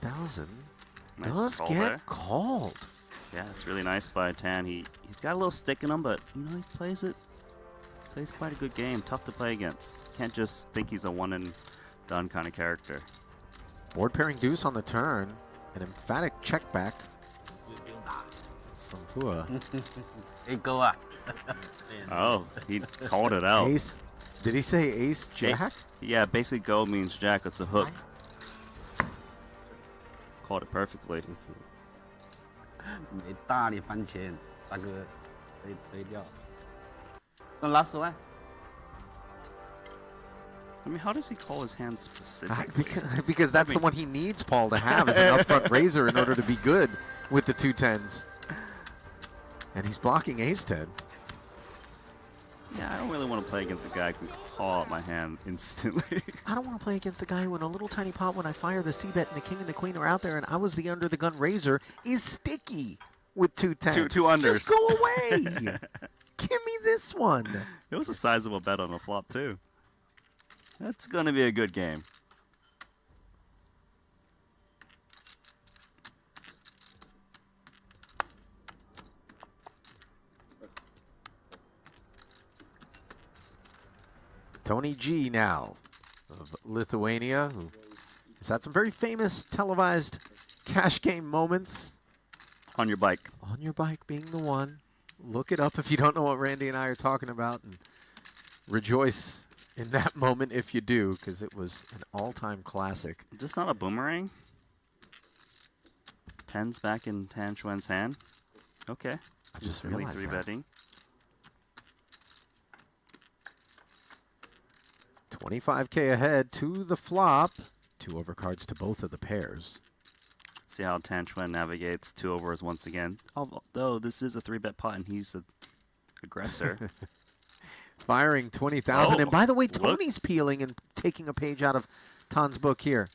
8,000 Nice does call get there. called. Yeah, it's really nice by Tan. He's got a little stick in him, but you know he plays quite a good game. Tough to play against. Can't just think he's a one and done kind of character. Board pairing deuce on the turn. An emphatic check back 不用打。 from Pua. A 勾啊！ Oh, he called it out. Ace. Did he say ace jack? Yeah, basic go means jack. It's a hook. Called it perfectly. 没大力翻钱，大哥可以推掉。那拿10万。 I mean, how does he call his hand specifically? Because that's the one he needs Paul to have as an upfront raiser in order to be good with the 2 tens. And he's blocking ace 10. Yeah, I don't really want to play against a guy who can call out my hand instantly. I don't want to play against a guy who in a little tiny pot when I fire the c-bet and the king and the queen are out there and I was the under the gun raiser is sticky with 2 tens. Two unders. Just go away. Give me this one. It was a sizable bet on the flop, too. That's going to be a good game. Tony G now of Lithuania, who has had some very famous televised cash game moments. On your bike. On your bike being the one. Look it up if you don't know what Randy and I are talking about, and rejoice in that moment if you do, because it was an all-time classic. Is this not a boomerang? Tens back in Tan Xuan's hand. Okay. I just Really realized that. 3-betting. 25K ahead to the flop. 2 overcards to both of the pairs. See how Tan Xuan navigates 2 overs once again. Although this is a 3-bet pot and he's the aggressor. Firing 20,000. And by the way, look. Tony's peeling and taking a page out of Tan's book here.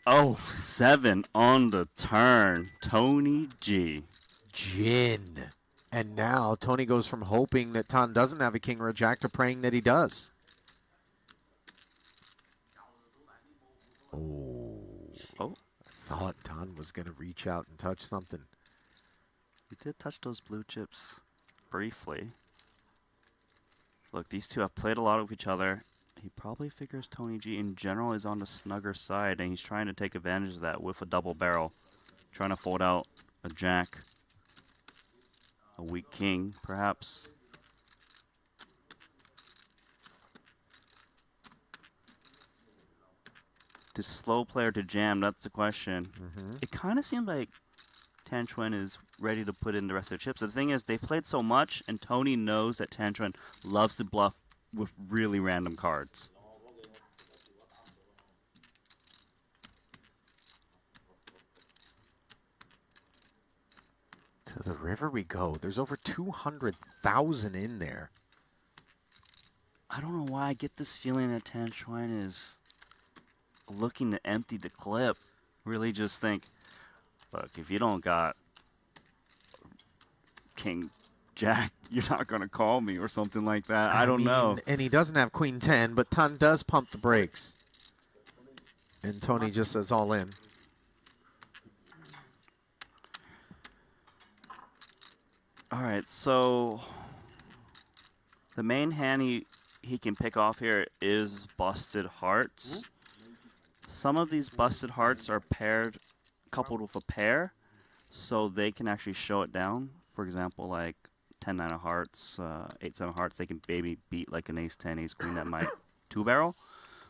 Oh, 7 on the turn. Tony G. Jin. And now Tony goes from hoping that Tan doesn't have a king or a jack to praying that he does. Oh, Thought Tan was going to reach out and touch something. he did touch those blue chips briefly. Look, these two have played a lot with each other. He probably figures Tony G in general is on the snugger side, and he's trying to take advantage of that with a double barrel. Trying to fold out a jack. A weak king, perhaps. To slow player to jam, that's the question. It kind of seems like Tan Chuan is ready to put in the rest of the chips. The thing is, they played so much, and Tony knows that Tan Chuan loves to bluff with really random cards. To the river we go. There's over 200,000 in there. I don't know why I get this feeling that Tan Chuan is looking to empty the clip. Really just think, look, if you don't got King Jack, you're not going to call me or something like that. I don't know. And he doesn't have Queen 10, but Tan does pump the brakes. And Tony just says all in. All right, so the main hand he can pick off here is Busted Hearts. Some of these Busted Hearts are coupled with a pair, so they can actually show it down. For example, like 10-9 of hearts, 8-7 of hearts, they can maybe beat like an ace-10, ace-queen that might two-barrel.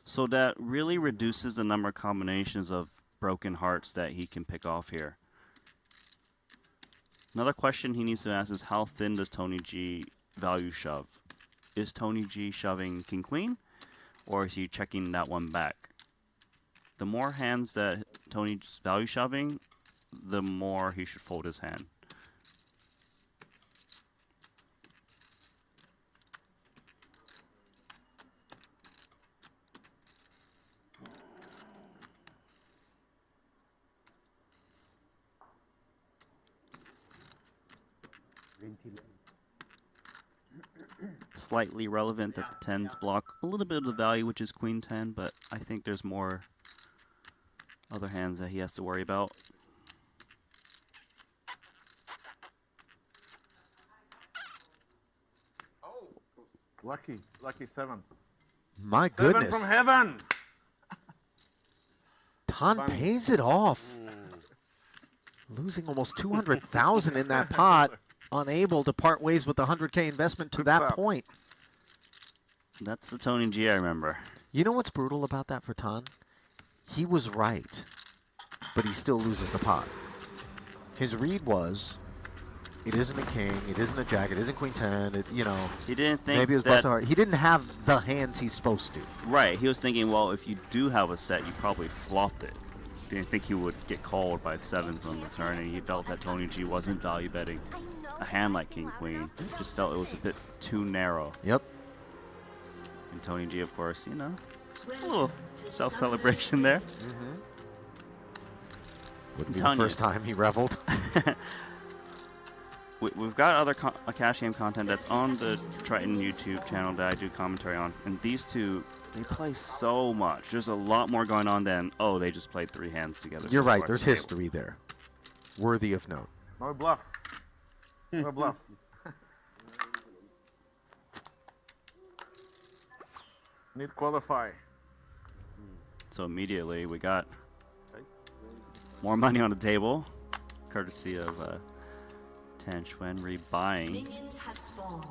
So that really reduces the number of combinations of broken hearts that he can pick off here. Another question he needs to ask is how thin does Tony G value shove? Is Tony G shoving king queen, or is he checking that one back? The more hands that Tony's value shoving, the more he should fold his hand. Slightly relevant that the 10s block a little bit of the value, which is queen 10, but I think there's more other hands that he has to worry about. Lucky 7. My 7 goodness. from heaven. Tan pays it off. Losing almost 200,000 in that pot. Unable to part ways with the 100K investment to Good that stuff. point. That's the Tony G I remember. You know what's brutal about that for Tan? He was right, but he still loses the pot. His read was, it isn't a king, it isn't a jack, it isn't queen 10, He didn't think maybe it was that, busted heart. He didn't have the hands he's supposed to. right, he was thinking, well, if you do have a set, you probably flopped it. Didn't think he would get called by 7s on the turn, and he felt that Tony G wasn't value betting a hand like king queen. Just felt it was a bit too narrow. Yep. And Tony G, of course, a little self-celebration there. Wouldn't be telling the you. first time he reveled. We've got other cash game content that's on the Triton YouTube channel that I do commentary on, and these two, they play so much. There's a lot more going on than, oh, they just played 3 hands together. You're so right, far there's at the table. history there. Worthy of note. No bluff. No bluff. Need qualify. So immediately we got more money on the table, courtesy of Tan Chuan rebuying. Minions have spawned.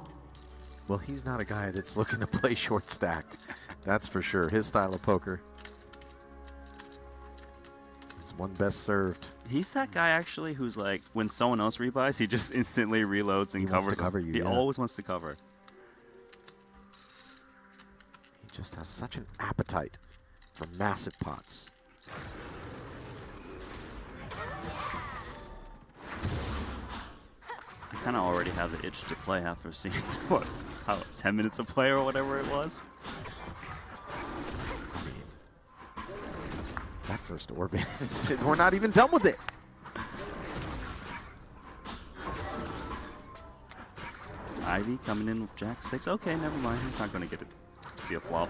Well, he's not a guy that's looking to play short stacked. That's for sure. His style of poker is one best served. He's that guy actually who's like, when someone else rebuys, he just instantly reloads and He wants covers. to cover you, He yeah. always wants to cover. He just has such an appetite for massive pots. I kind of already have the itch to play after seeing, what, 10 minutes of play or whatever it was? I mean, that first orbit, we're not even done with it. Ivy coming in with Jack 6. Okay, never mind. He's not going to get it. See a flop.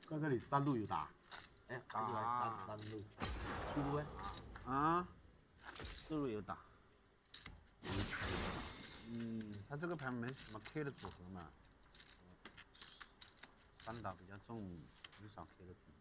哥这里3路有打，哎，赶紧来3路，4路哎，啊，4路有打。他这个牌没什么 K 的组合嘛，3打比较重，很少 K 的组合。